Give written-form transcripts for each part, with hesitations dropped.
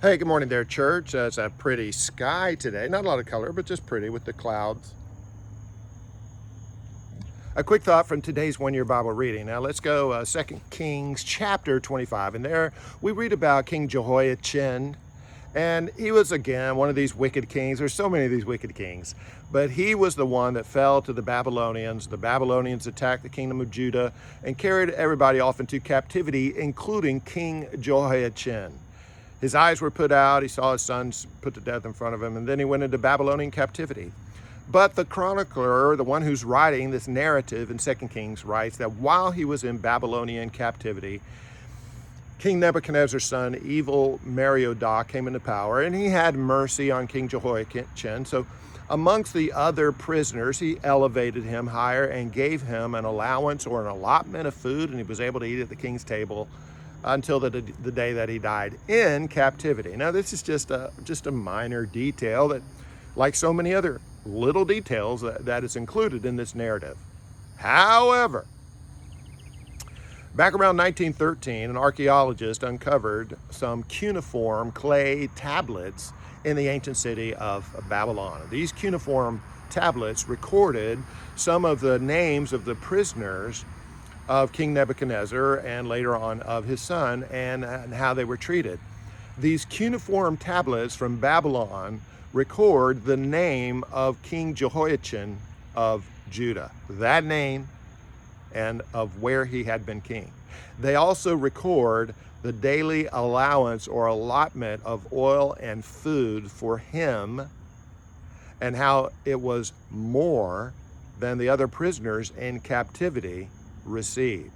Hey, good morning there, church. It's a pretty sky today. Not a lot of color, but just pretty with the clouds. A quick thought from today's one-year Bible reading. Now let's go 2 Kings chapter 25. And there we read about King Jehoiachin. And he was, again, one of these wicked kings. There's so many of these wicked kings. But he was the one that fell to the Babylonians. The Babylonians attacked the kingdom of Judah and carried everybody off into captivity, including King Jehoiachin. His eyes were put out. He saw his sons put to death in front of him. And then he went into Babylonian captivity. But the chronicler, the one who's writing this narrative in 2 Kings, writes that while he was in Babylonian captivity, King Nebuchadnezzar's son, evil Merodach, came into power, and he had mercy on King Jehoiachin. So amongst the other prisoners, he elevated him higher and gave him an allowance or an allotment of food, and he was able to eat at the king's table until the day that he died in captivity. Now, this is just a minor detail that, like so many other little details that is included in this narrative. However, back around 1913, an archaeologist uncovered some cuneiform clay tablets in the ancient city of Babylon. These cuneiform tablets recorded some of the names of the prisoners of King Nebuchadnezzar and later on of his son and how they were treated. These cuneiform tablets from Babylon record the name of King Jehoiachin of Judah, that name and of where he had been king. They also record the daily allowance or allotment of oil and food for him and how it was more than the other prisoners in captivity received.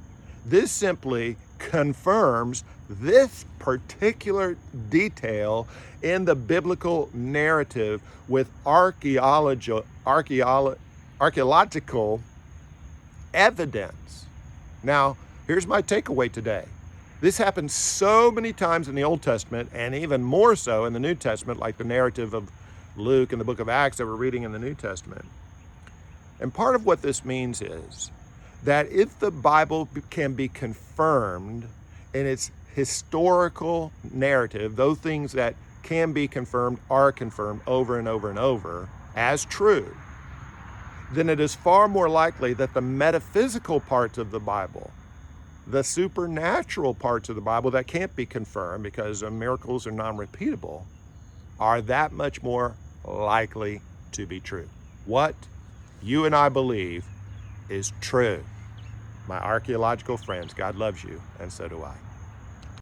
This simply confirms this particular detail in the biblical narrative with archaeological evidence. Now, here's my takeaway today. This happens so many times in the Old Testament and even more so in the New Testament, like the narrative of Luke and the book of Acts that we're reading in the New Testament. And part of what this means is that if the Bible can be confirmed in its historical narrative, those things that can be confirmed are confirmed over and over and over as true, then it is far more likely that the metaphysical parts of the Bible, the supernatural parts of the Bible that can't be confirmed because miracles are non-repeatable, are that much more likely to be true. What you and I believe is true. My archaeological friends, God loves you, and so do I.